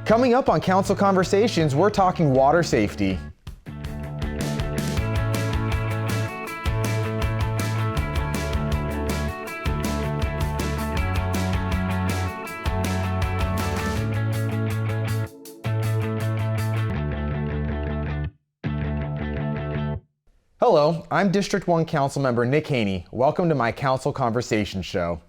Coming up on Council Conversations, we're talking water safety. Hello, I'm District 1 Councilmember Nick Haney. Welcome to my Council Conversation show.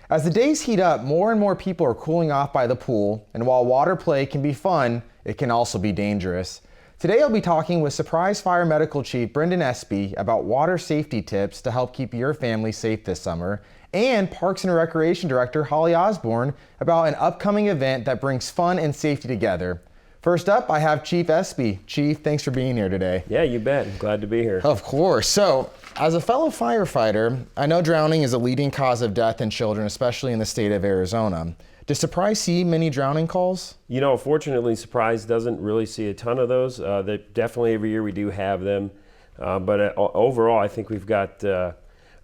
As the days heat up, more and more people are cooling off by the pool, and while water play can be fun, it can also be dangerous. Today I'll be talking with surprise Fire-Medical Chief Brenden Espie about water safety tips to help keep your family safe this summer, and Parks and Recreation Director Holly Osborn about an upcoming event that brings fun and safety together. First up, I have Chief Espie. Chief, thanks for being here today. Yeah, you bet. I'm glad to be here. Of course. So, as a fellow firefighter, I know drowning is a leading cause of death in children, especially in the state of Arizona. Does Surprise see many drowning calls? You know, fortunately, Surprise doesn't really see a ton of those. Definitely every year we do have them. But overall, I think we've got a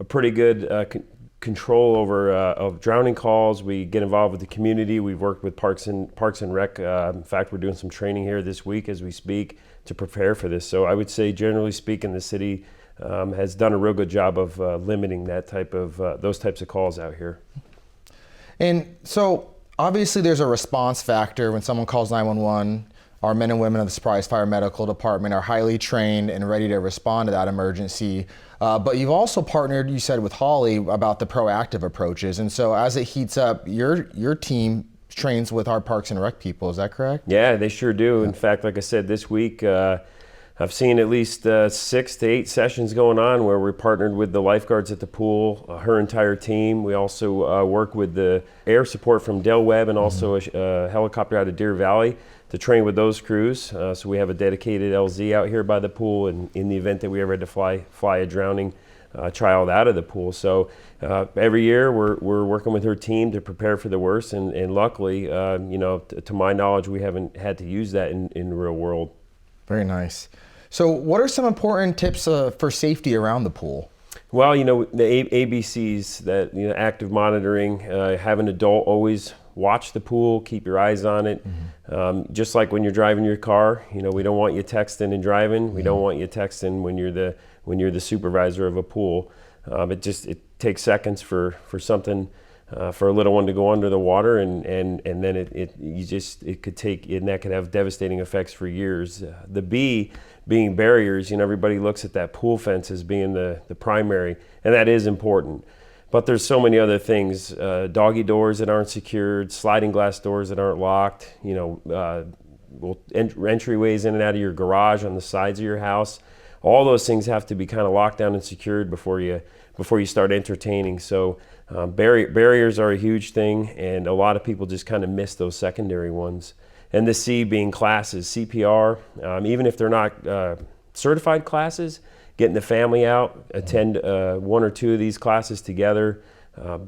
pretty good control over of drowning calls. We get involved with the community. We've worked with Parks and Rec. In fact, we're doing some training here this week as we speak to prepare for this. So I would say, generally speaking, the city has done a real good job of limiting that type of those types of calls out here. And so obviously there's a response factor when someone calls 911. Our men and women of the Surprise Fire Medical Department are highly trained and ready to respond to that emergency. But you've also partnered, you said, with Holly about the proactive approaches. And so as it heats up, your team trains with our Parks and Rec people. Is that correct? Yeah, they sure do. Yeah. In fact, like I said, this week, I've seen at least 6 to 8 sessions going on where we're partnered with the lifeguards at the pool, her entire team. We also work with the air support from Del Webb and also a helicopter out of Deer Valley to train with those crews. So we have a dedicated LZ out here by the pool, and in the event that we ever had to fly a drowning child out of the pool. So every year we're working with her team to prepare for the worst, and luckily, to my knowledge, we haven't had to use that in the real world. Very nice. So what are some important tips for safety around the pool? Well, you know, the ABCs, that, you know, active monitoring, have an adult always watch the pool, keep your eyes on it. Just like when you're driving your car, you know, we don't want you texting and driving. We don't want you texting when you're the supervisor of a pool. It takes seconds for something, for a little one to go under the water, and then it could take, and that could have devastating effects for years. The B being barriers. You know, everybody looks at that pool fence as being the primary, and that is important. But there's so many other things, doggy doors that aren't secured, sliding glass doors that aren't locked, you know, entryways in and out of your garage, on the sides of your house. All those things have to be kind of locked down and secured before you start entertaining. So barriers are a huge thing, and a lot of people just kind of miss those secondary ones. And the C being classes, CPR, even if they're not certified classes, getting the family out, attend 1 or 2 of these classes together.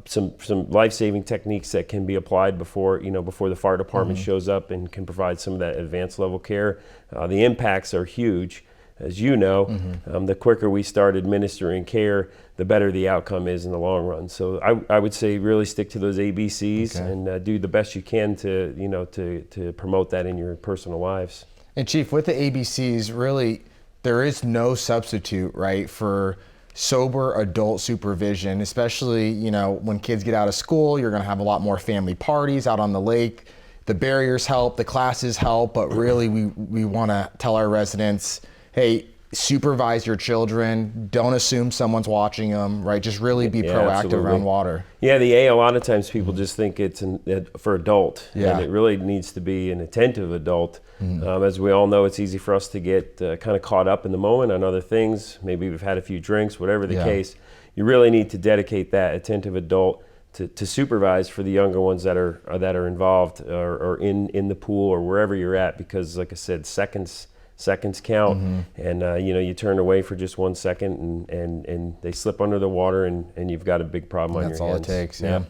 Some life-saving techniques that can be applied before the fire department shows up and can provide some of that advanced level care. The impacts are huge. As you know, the quicker we start administering care, the better the outcome is in the long run. So I would say really stick to those ABCs and do the best you can to promote that in your personal lives. And Chief, with the ABCs, really, there is no substitute, right, for sober adult supervision, especially, you know, when kids get out of school. You're going to have a lot more family parties out on the lake. The barriers help, the classes help, but really we want to tell our residents, hey, supervise your children. Don't assume someone's watching them, right? Just really be proactive around water. Yeah, the A, a lot of times people just think it's for adult, and it really needs to be an attentive adult. As we all know, it's easy for us to get kind of caught up in the moment on other things. Maybe we've had a few drinks, whatever the case. You really need to dedicate that attentive adult to supervise for the younger ones that are involved or in the pool or wherever you're at, because like I said, seconds count, and you turn away for just 1 second and they slip under the water, and you've got a big problem on your hands. That's all it takes. Yeah.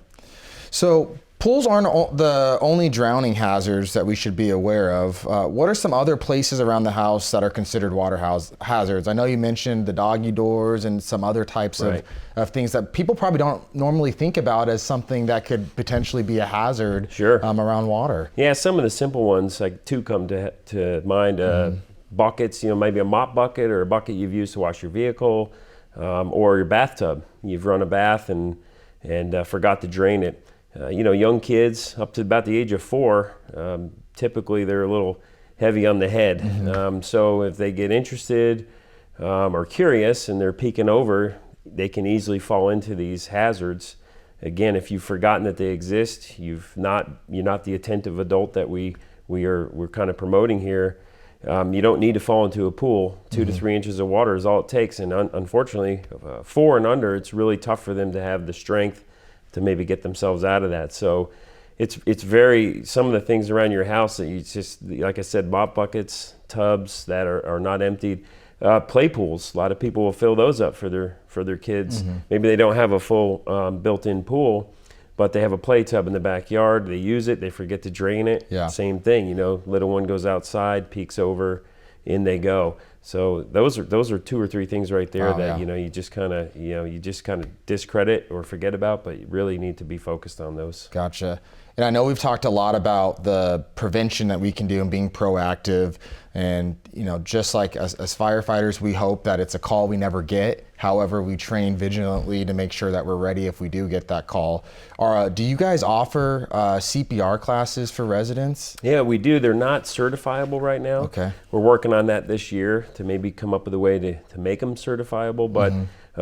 So Pools aren't the only drowning hazards that we should be aware of. What are some other places around the house that are considered water hazards? I know you mentioned the doggy doors and some other types Right. of things that people probably don't normally think about as something that could potentially be a hazard. Sure. Around water. Yeah, some of the simple ones, like two come to mind. Buckets, maybe a mop bucket or a bucket you've used to wash your vehicle, or your bathtub. You've run a bath and forgot to drain it. Young kids up to about the age of 4, typically they're a little heavy on the head. So if they get interested or curious and they're peeking over, they can easily fall into these hazards. Again, if you've forgotten that they exist, you're not the attentive adult that we're kind of promoting here. You don't need to fall into a pool. 2 to 3 inches of water is all it takes. And unfortunately, 4 and under, it's really tough for them to have the strength to maybe get themselves out of that. So it's some of the things around your house that you just, like I said, mop buckets, tubs that are not emptied, play pools. A lot of people will fill those up for their kids. Maybe they don't have a full built-in pool, but they have a play tub in the backyard. They use it, they forget to drain it. Yeah. Same thing, little one goes outside, peeks over, in they go. So those are 2 or 3 things right there that you just kind of discredit or forget about, but you really need to be focused on those. Gotcha. And I know we've talked a lot about the prevention that we can do and being proactive. And, just like as firefighters, we hope that it's a call we never get. However, we train vigilantly to make sure that we're ready if we do get that call. Do you guys offer CPR classes for residents? Yeah, we do. They're not certifiable right now. Okay. We're working on that this year to maybe come up with a way to make them certifiable. But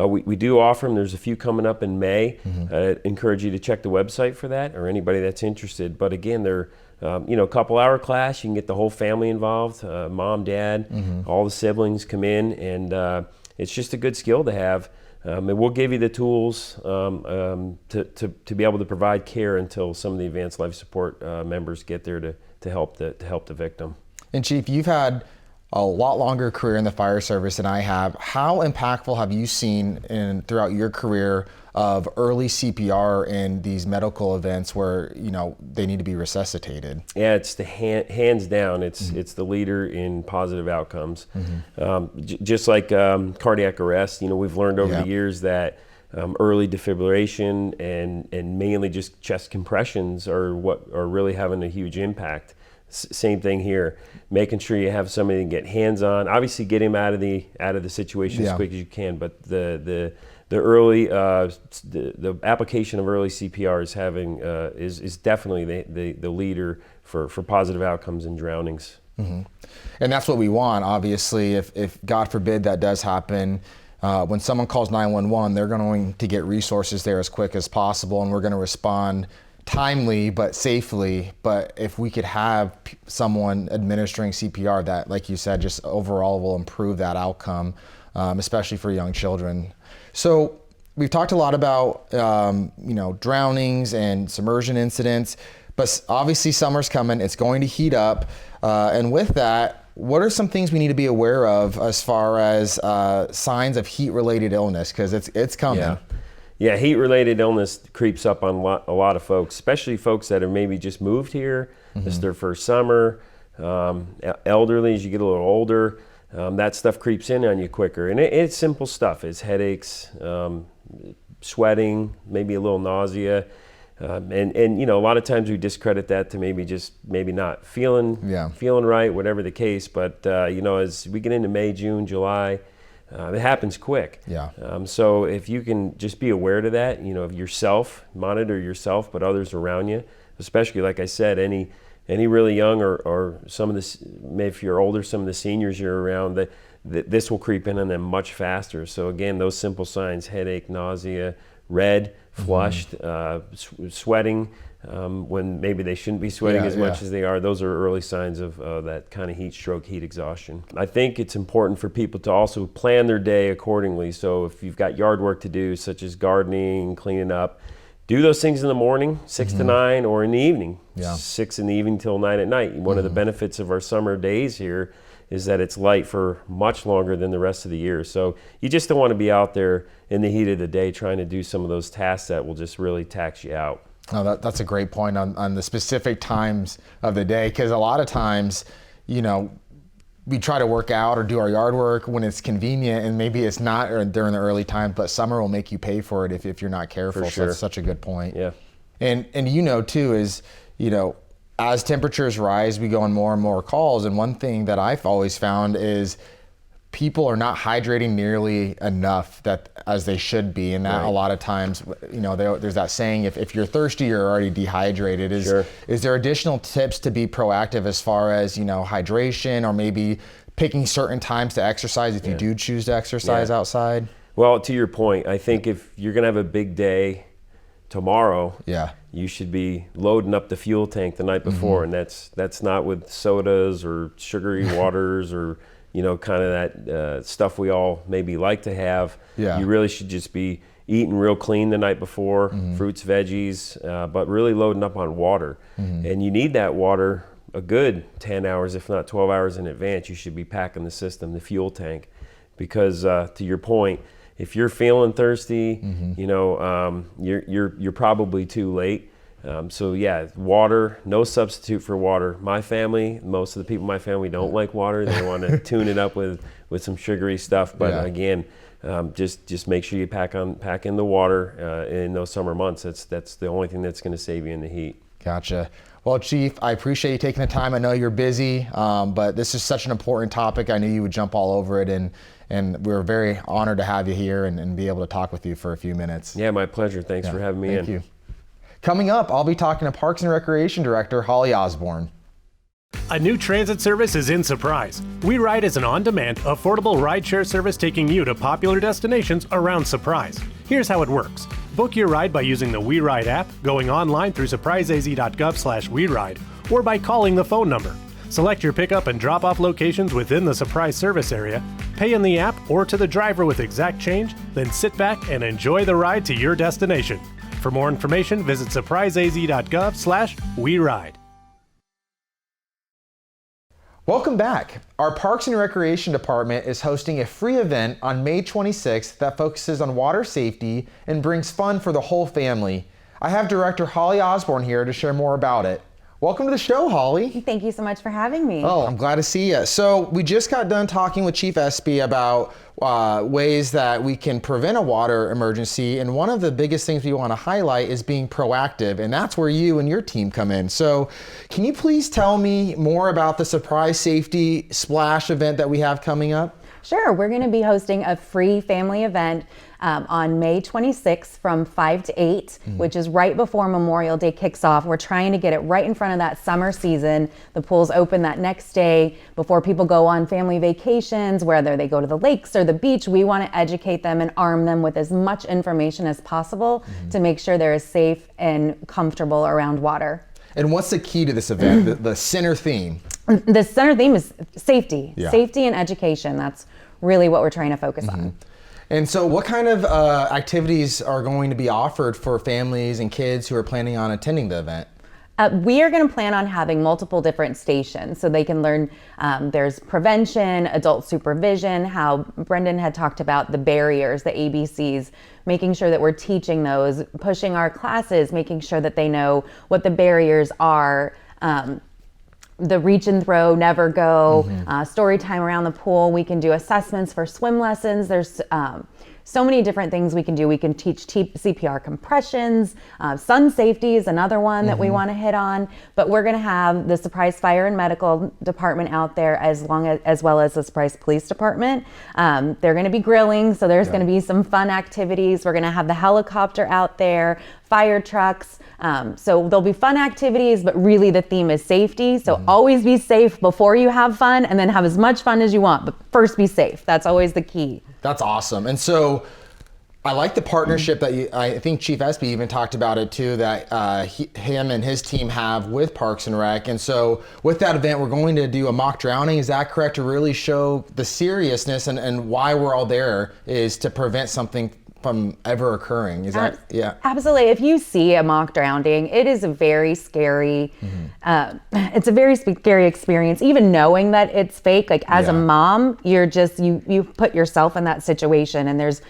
we do offer them. There's a few coming up in May. I encourage you to check the website for that, or anybody that's interested. But again, they're a couple hour class. You can get the whole family involved, mom, dad, all the siblings come in, and it's just a good skill to have. And we'll give you the tools to be able to provide care until some of the advanced life support members get there to help the victim. And Chief, you've had a lot longer career in the fire service than I have. How impactful have you seen throughout your career of early CPR in these medical events where they need to be resuscitated? Yeah, it's the hands down. It's the leader in positive outcomes. Just like cardiac arrest, we've learned over the years that early defibrillation and mainly just chest compressions are what are really having a huge impact. Same thing here, making sure you have somebody to get hands on. Obviously, get him out of the situation as quick as you can. But the early the application of early CPR is definitely the leader for positive outcomes in drownings. And that's what we want. Obviously, if God forbid that does happen, when someone calls 911, they're going to get resources there as quick as possible, and we're going to respond timely but safely. But if we could have someone administering CPR, that, like you said, just overall will improve that outcome, especially for young children. So we've talked a lot about drownings and submersion incidents, but obviously summer's coming, it's going to heat up, and with that, what are some things we need to be aware of as far as signs of heat-related illness? Because it's coming. Yeah, heat-related illness creeps up on a lot of folks, especially folks that have maybe just moved here. This is their first summer. Elderly, as you get a little older, that stuff creeps in on you quicker. And it's simple stuff. It's headaches, sweating, maybe a little nausea. And a lot of times we discredit that to maybe not feeling right, whatever the case. But, as we get into May, June, July, it happens quick. So if you can just be aware to that, of yourself, monitor yourself, but others around you, especially, like I said, any really young or some of the, maybe if you're older, some of the seniors you're around, that this will creep in on them much faster. So again, those simple signs: headache, nausea, red, flushed, sweating, when maybe they shouldn't be sweating as much as they are. Those are early signs of that kind of heat stroke, heat exhaustion. I think it's important for people to also plan their day accordingly. So if you've got yard work to do, such as gardening, cleaning up, do those things in the morning, 6 to 9, or in the evening, 6 in the evening till 9 at night. One of the benefits of our summer days here is that it's light for much longer than the rest of the year. So you just don't want to be out there in the heat of the day trying to do some of those tasks that will just really tax you out. Oh, that's a great point on the specific times of the day, because a lot of times, we try to work out or do our yard work when it's convenient, and maybe it's not during the early time, but summer will make you pay for it if you're not careful. For sure. So that's such a good point. Yeah. And too is, as temperatures rise, we go on more and more calls. And one thing that I've always found is people are not hydrating nearly enough as they should be. And that Right. a lot of times, there's that saying, if you're thirsty, you're already dehydrated. Sure. Is there additional tips to be proactive as far as, hydration, or maybe picking certain times to exercise if you do choose to exercise outside? Well, to your point, I think if you're going to have a big day tomorrow, you should be loading up the fuel tank the night before. And that's not with sodas or sugary waters or kind of that stuff we all maybe like to have. Yeah. You really should just be eating real clean the night before, fruits, veggies, but really loading up on water. And you need that water a good 10 hours, if not 12 hours in advance. You should be packing the system, the fuel tank, because to your point, if you're feeling thirsty, you're probably too late. So yeah, water, no substitute for water. My family, most of the people in my family don't like water. They want to tune it up with some sugary stuff. But again, just make sure you pack in the water in those summer months. That's the only thing that's going to save you in the heat. Gotcha. Well, Chief, I appreciate you taking the time. I know you're busy, but this is such an important topic. I knew you would jump all over it, and we're very honored to have you here and be able to talk with you for a few minutes. Yeah, my pleasure. Thanks for having me in. Thank you. Coming up, I'll be talking to Parks and Recreation Director Holly Osborn. A new transit service is in Surprise. WeRide is an on-demand, affordable rideshare service taking you to popular destinations around Surprise. Here's how it works. Book your ride by using the WeRide app, going online through surpriseaz.gov/WeRide, or by calling the phone number. Select your pickup and drop-off locations within the Surprise service area, pay in the app or to the driver with exact change, then sit back and enjoy the ride to your destination. For more information, visit surpriseaz.gov/WeRide. Welcome back. Our Parks and Recreation Department is hosting a free event on May 26th that focuses on water safety and brings fun for the whole family. I have Director Holly Osborn here to share more about it. Welcome to the show, Holly. Thank you so much for having me. Oh, I'm glad to see you. So we just got done talking with Chief Espie about ways that we can prevent a water emergency. And one of the biggest things we want to highlight is being proactive. And that's where you and your team come in. So can you please tell me more about the Surprise Safety Splash event that we have coming up? Sure, we're going to be hosting a free family event on May 26th from 5 to 8, which is right before Memorial Day kicks off. We're trying to get it right in front of that summer season. The pool's open that next day before people go on family vacations, whether they go to the lakes or the beach. We want to educate them and arm them with as much information as possible to make sure they're as safe and comfortable around water. And what's the key to this event, the center theme? The center theme is safety, Yeah. safety and education. That's really what we're trying to focus on. And so what kind of activities are going to be offered for families and kids who are planning on attending the event? We are going to plan on having multiple different stations so they can learn. There's prevention, adult supervision, how Brenden had talked about the barriers, the ABCs, making sure that we're teaching those, pushing our classes, making sure that they know what the barriers are. The reach and throw, never go, story time around the pool. We can do assessments for swim lessons. There's so many different things we can do. We can teach CPR compressions. Sun safety is another one that we want to hit on. But we're going to have the Surprise Fire and Medical Department out there as well as the Surprise Police Department. They're going to be grilling, so there's going to be some fun activities. We're going to have the helicopter out there, fire trucks. So there'll be fun activities, but really the theme is safety. So always be safe before you have fun, and then have as much fun as you want, but first be safe. That's always the key. That's awesome. And so I like the partnership that I think Chief Espie even talked about it too, that him and his team have with Parks and Rec. And so with that event, we're going to do a mock drowning. Is that correct? To really show the seriousness and why we're all there is to prevent something from ever occurring. Is that, yeah? Absolutely. If you see a mock drowning, it is a very scary, it's a very scary experience. Even knowing that it's fake, like as a mom, you're just, you put yourself in that situation, and there's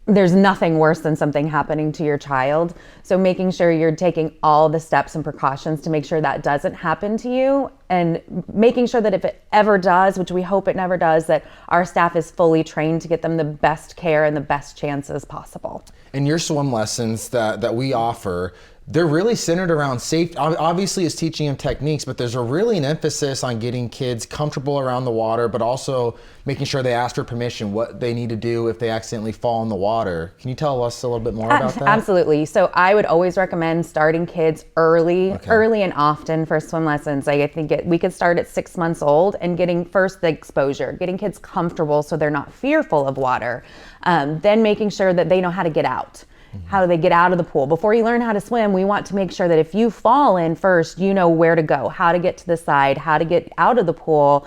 there's nothing worse than something happening to your child. So making sure you're taking all the steps and precautions to make sure that doesn't happen to you, and making sure that if it ever does, which we hope it never does, that our staff is fully trained to get them the best care and the best chances possible. And your swim lessons that we offer, they're really centered around safety. Obviously, it's teaching them techniques, but there's really an emphasis on getting kids comfortable around the water, but also making sure they ask for permission, what they need to do if they accidentally fall in the water. Can you tell us a little bit more about that? Absolutely. So I would always recommend starting kids early and often for swim lessons. I think we could start at 6 months old and getting first the exposure, getting kids comfortable so they're not fearful of water. Then making sure that they know how to get out. How do they get out of the pool? Before you learn how to swim, we want to make sure that if you fall in first, you know where to go, how to get to the side, how to get out of the pool,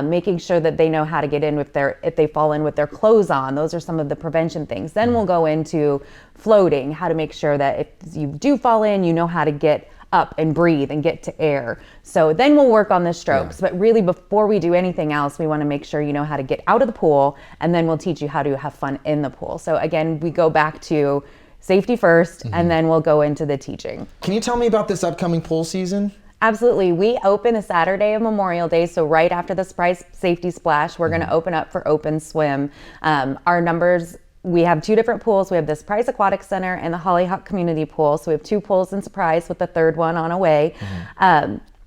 making sure that they know how to get in if they fall in with their clothes on. Those are some of the prevention things. Then we'll go into floating, how to make sure that if you do fall in, you know how to get up and breathe and get to air. So then we'll work on the strokes. But really, before we do anything else, we want to make sure you know how to get out of the pool, and then we'll teach you how to have fun in the pool. So again, we go back to safety first, and then we'll go into the teaching. Can you tell me about this upcoming pool season? Absolutely. We open the Saturday of Memorial Day, so right after the surprise safety splash, we're going to open up for open swim. Our numbers, we have 2 different pools. We have the Surprise Aquatic Center and the Hollyhock Community Pool. So we have 2 pools in Surprise with the 3rd one on a way.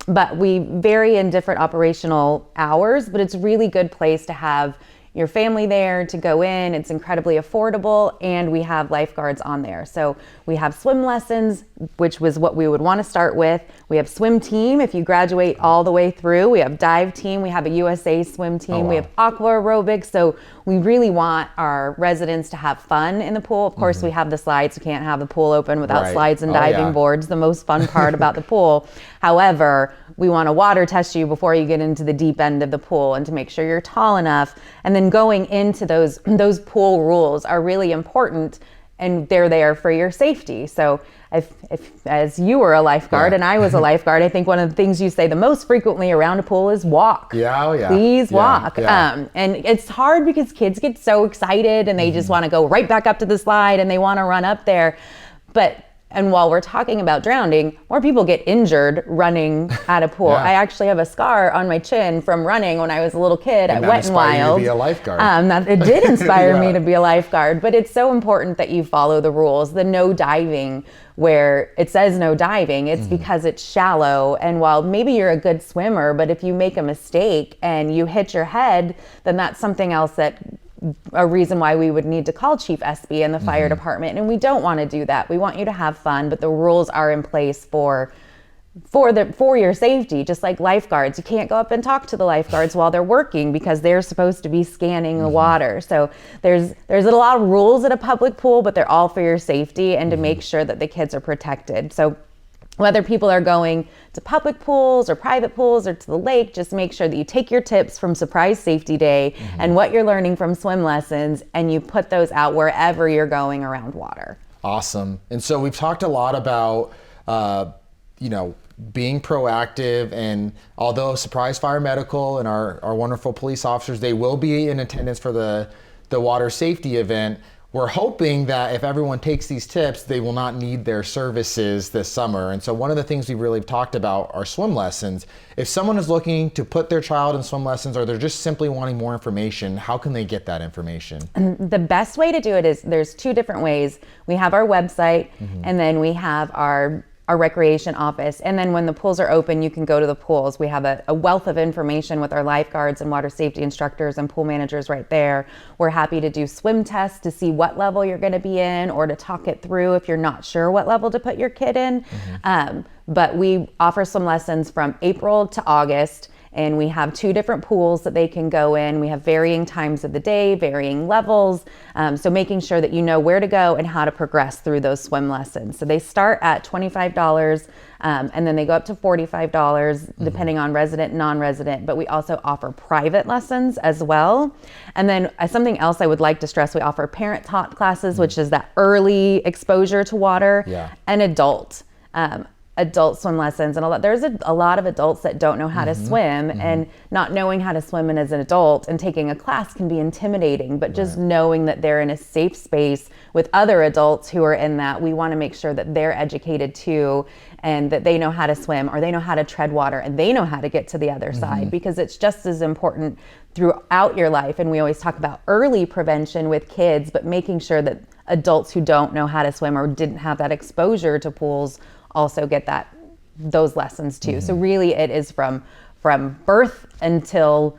But we vary in different operational hours, but it's a really good place to have your family there to go in. It's incredibly affordable, and we have lifeguards on there. So we have swim lessons, which was what we would want to start with. We have swim team if you graduate all the way through. We have dive team. We have a USA swim team. We have aqua aerobics. So we really want our residents to have fun in the pool. Of course, we have the slides. You can't have the pool open without slides and diving boards, the most fun part about the pool. However, we want to water test you before you get into the deep end of the pool, and to make sure you're tall enough. And then going into those pool rules are really important, and they're there for your safety. So if as you were a lifeguard and I was a lifeguard, I think one of the things you say the most frequently around a pool is walk. Please walk. And it's hard because kids get so excited and they just want to go right back up to the slide and they want to run up there. And while we're talking about drowning, more people get injured running at a pool. I actually have a scar on my chin from running when I was a little kid at Wet 'n Wild. You to be a lifeguard. It did inspire me to be a lifeguard, but it's so important that you follow the rules. The no diving, where it says no diving, it's because it's shallow. And while maybe you're a good swimmer, but if you make a mistake and you hit your head, then that's something else a reason why we would need to call Chief Espie and the fire department. And we don't want to do that. We want you to have fun, but the rules are in place for your safety, just like lifeguards. You can't go up and talk to the lifeguards while they're working because they're supposed to be scanning the water. So there's a lot of rules at a public pool, but they're all for your safety and to make sure that the kids are protected. So whether people are going to public pools or private pools or to the lake, just make sure that you take your tips from Surprise Safety Day and what you're learning from swim lessons, and you put those out wherever you're going around water. Awesome. And so we've talked a lot about, being proactive, and although Surprise Fire-Medical and our wonderful police officers, they will be in attendance for the water safety event, we're hoping that if everyone takes these tips, they will not need their services this summer. And so one of the things we really talked about are swim lessons. If someone is looking to put their child in swim lessons, or they're just simply wanting more information, how can they get that information? The best way to do it is there's 2 different ways. We have our website, and then we have our recreation office. And then when the pools are open, you can go to the pools. We have a wealth of information with our lifeguards and water safety instructors and pool managers right there. We're happy to do swim tests to see what level you're going to be in, or to talk it through if you're not sure what level to put your kid in. But we offer swim lessons from April to August. And we have 2 different pools that they can go in. We have varying times of the day, varying levels. So making sure that you know where to go and how to progress through those swim lessons. So they start at $25 and then they go up to $45 depending on resident and non-resident. But we also offer private lessons as well. And then something else I would like to stress, we offer parent-taught classes, which is that early exposure to water, and adult. adult swim lessons, and there's a lot of adults that don't know how to swim, and not knowing how to swim as an adult and taking a class can be intimidating, but just knowing that they're in a safe space with other adults who are in that, we want to make sure that they're educated too, and that they know how to swim, or they know how to tread water, and they know how to get to the other side, because it's just as important throughout your life. And we always talk about early prevention with kids, but making sure that adults who don't know how to swim or didn't have that exposure to pools also get those lessons too. So really it is from birth until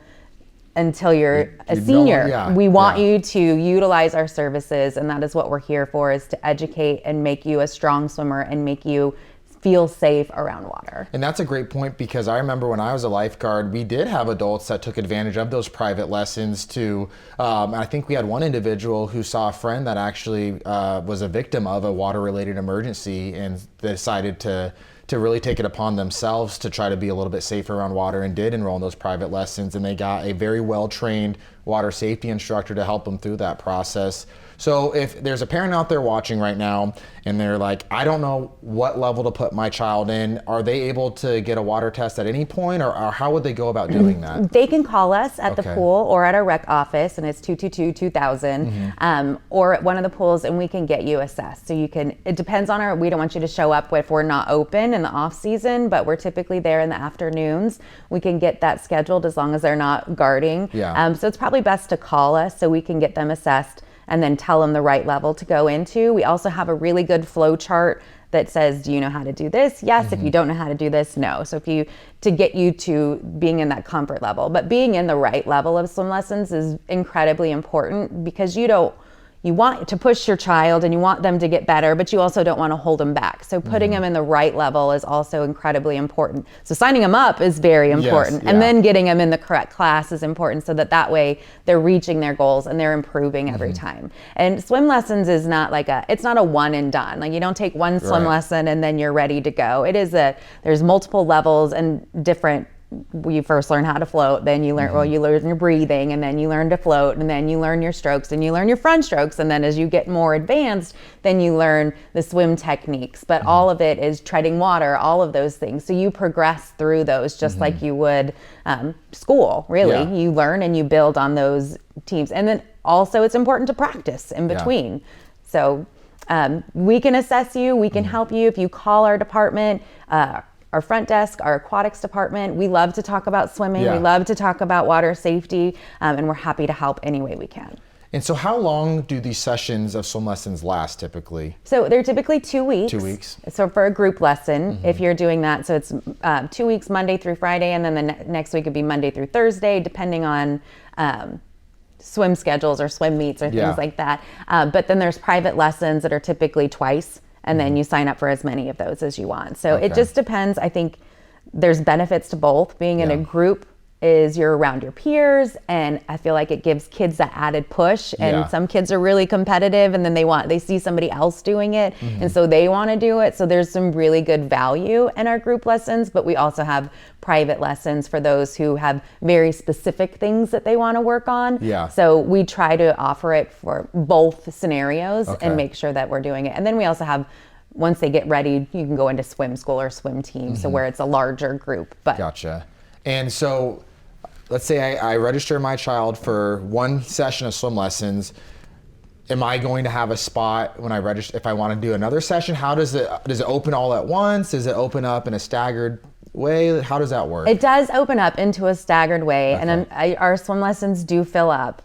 you're a senior. We want you to utilize our services, and that is what we're here for, is to educate and make you a strong swimmer and make you feel safe around water. And that's a great point, because I remember when I was a lifeguard, we did have adults that took advantage of those private lessons to, I think we had one individual who saw a friend that actually was a victim of a water-related emergency, and they decided to really take it upon themselves to try to be a little bit safer around water, and did enroll in those private lessons, and they got a very well-trained water safety instructor to help them through that process. So if there's a parent out there watching right now and they're like, I don't know what level to put my child in, are they able to get a water test at any point, or how would they go about doing that? They can call us at the pool or at our rec office, and it's 222-2000, or at one of the pools, and we can get you assessed. So you can, it depends on we don't want you to show up if we're not open in the off season, but we're typically there in the afternoons. We can get that scheduled as long as they're not guarding. So it's probably best to call us so we can get them assessed and then tell them the right level to go into. We also have a really good flow chart that says, do you know how to do this? Yes. If you don't know how to do this, no. So to get you to being in that comfort level, but being in the right level of swim lessons is incredibly important, because you want to push your child and you want them to get better, but you also don't want to hold them back. So putting them in the right level is also incredibly important. So signing them up is very important. And then getting them in the correct class is important, so that way they're reaching their goals and they're improving every time. And swim lessons is not it's not a one and done. Like, you don't take one swim lesson and then you're ready to go. There's multiple levels and different. You first learn how to float, then you learn you learn your breathing, and then you learn to float, and then you learn your strokes, and you learn your front strokes, and then as you get more advanced, then you learn the swim techniques. But all of it is treading water, all of those things. So you progress through those just like you would school, really. You learn and you build on those teams. And then also it's important to practice in between. So we can assess you, we can help you if you call our department, our front desk, our aquatics department. We love to talk about swimming. We love to talk about water safety, and we're happy to help any way we can. And so how long do these sessions of swim lessons last typically? So they're typically 2 weeks. 2 weeks. So for a group lesson, if you're doing that, so it's 2 weeks, Monday through Friday, and then the next week would be Monday through Thursday, depending on swim schedules or swim meets or things like that. But then there's private lessons that are typically twice, and then you sign up for as many of those as you want. So it just depends. I think there's benefits to both. Being in a group is you're around your peers, and I feel like it gives kids that added push. And some kids are really competitive, and then they see somebody else doing it, and so they want to do it. So there's some really good value in our group lessons, but we also have private lessons for those who have very specific things that they want to work on. So we try to offer it for both scenarios and make sure that we're doing it. And then we also have, once they get ready, you can go into swim school or swim team, so where it's a larger group. But Gotcha. And so let's say I register my child for one session of swim lessons. Am I going to have a spot when I register if I want to do another session? How does it open all at once? Does it open up in a staggered way? How does that work? It does open up into a staggered way, and our swim lessons do fill up.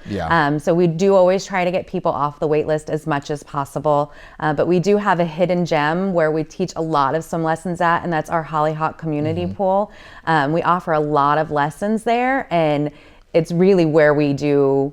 So we do always try to get people off the wait list as much as possible, but we do have a hidden gem where we teach a lot of swim lessons at, and that's our Hollyhock community pool. We offer a lot of lessons there, and it's really where we do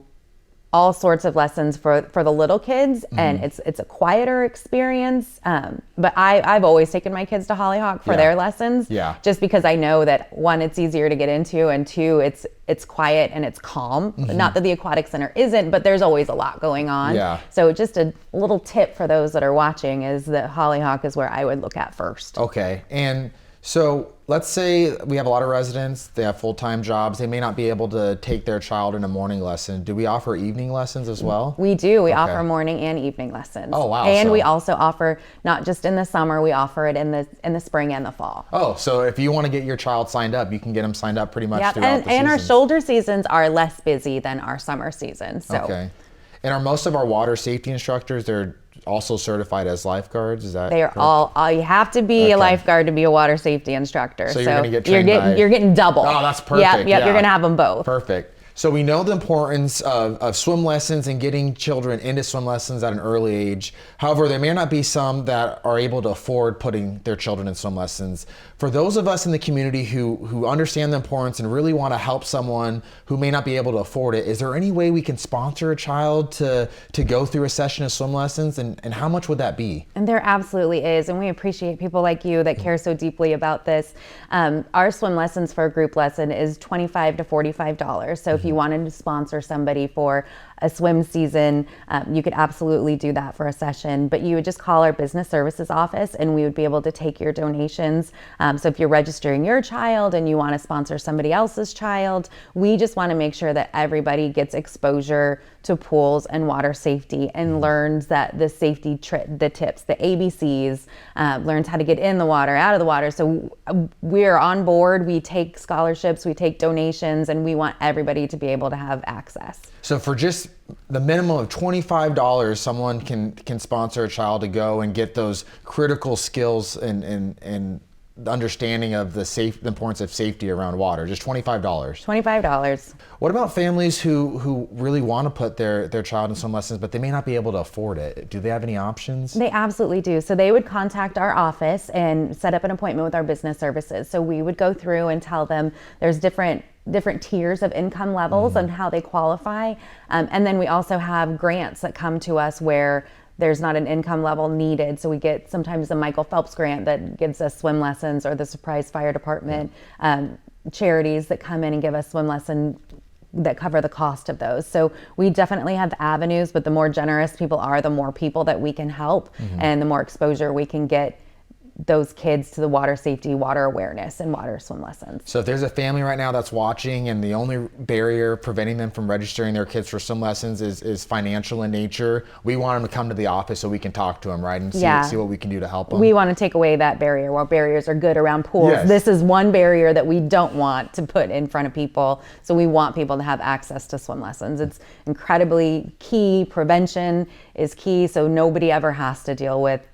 all sorts of lessons for the little kids, and it's a quieter experience. But I've always taken my kids to Hollyhock for their lessons, just because I know that, one, it's easier to get into, and two, it's quiet and it's calm. Not that the aquatic center isn't, but there's always a lot going on. So just a little tip for those that are watching is that Hollyhock is where I would look at first. Okay, and So let's say we have a lot of residents, they have full-time jobs, they may not be able to take their child in a morning lesson. Do we offer evening lessons as well? We do. We offer morning and evening lessons. Oh, wow. And So- we also offer, not just in the summer, we offer it in the spring and the fall. Oh, so if you want to get your child signed up, you can get them signed up pretty much Yep. throughout the And our seasons. shoulder seasons are less busy than our summer seasons. So Okay. And are most of our water safety instructors, they're also certified as lifeguards? Is that they are correct? all you have to be Okay. a lifeguard to be a water safety instructor. So you're gonna get trained by- you're getting double. Oh, that's perfect. Yep, Yeah. you're gonna have them both. Perfect. So we know the importance of swim lessons and getting children into swim lessons at an early age. However, there may not be some that are able to afford putting their children in swim lessons. For those of us in the community who understand the importance and really want to help someone who may not be able to afford it, is there any way we can sponsor a child to go through a session of swim lessons, and how much would that be? And there absolutely is, and we appreciate people like you that care so deeply about this. Our swim lessons for a group lesson is $25 to $45. So if you wanted to sponsor somebody for a swim season, you could absolutely do that for a session. But you would just call our business services office, and we would be able to take your donations. So if you're registering your child and you want to sponsor somebody else's child, we just want to make sure that everybody gets exposure to pools and water safety and learns that the safety the tips, the ABCs, learns how to get in the water, out of the water. So we're on board. We take scholarships, we take donations, and we want everybody to be able to have access. So for just the minimum of $25, someone can sponsor a child to go and get those critical skills and the understanding of the importance of safety around water. Just $25. $25. What about families who really want to put their child in swim lessons, but they may not be able to afford it? Do they have any options? They absolutely do. So they would contact our office and set up an appointment with our business services. So we would go through and tell them there's different tiers of income levels and how they qualify. And then we also have grants that come to us where there's not an income level needed. So we get sometimes the Michael Phelps grant that gives us swim lessons, or the Surprise Fire Department charities that come in and give us swim lesson that cover the cost of those. So we definitely have avenues, but the more generous people are, the more people that we can help, and the more exposure we can get those kids to the water safety, water awareness, and water swim lessons. So if there's a family right now that's watching and the only barrier preventing them from registering their kids for swim lessons is financial in nature, we want them to come to the office so we can talk to them, right? And see what we can do to help them. We want to take away that barrier. While barriers are good around pools, Yes. this is one barrier that we don't want to put in front of people. So we want people to have access to swim lessons. It's incredibly key. Prevention is key, so nobody ever has to deal with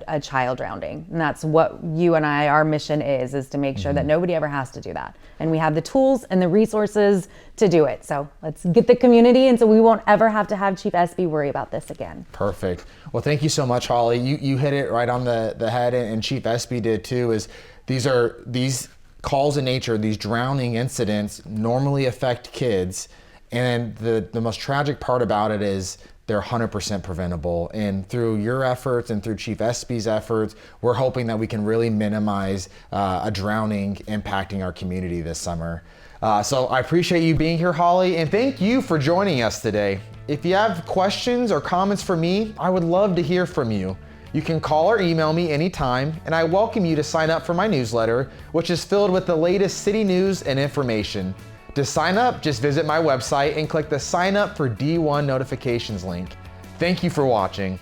a child drowning. And that's what you and I, our mission is to make sure that nobody ever has to do that. And we have the tools and the resources to do it. So let's get the community, and so we won't ever have to have Chief Espie worry about this again. Perfect. Well, thank you so much, Holly. You hit it right on the head, and Chief Espie did too, is these calls in nature, these drowning incidents normally affect kids. And the most tragic part about it is they're 100% preventable. And through your efforts and through Chief Espie's efforts, we're hoping that we can really minimize a drowning impacting our community this summer. So I appreciate you being here, Holly, and thank you for joining us today. If you have questions or comments for me, I would love to hear from you. You can call or email me anytime, and I welcome you to sign up for my newsletter, which is filled with the latest city news and information. To sign up, just visit my website and click the Sign Up for D1 Notifications link. Thank you for watching.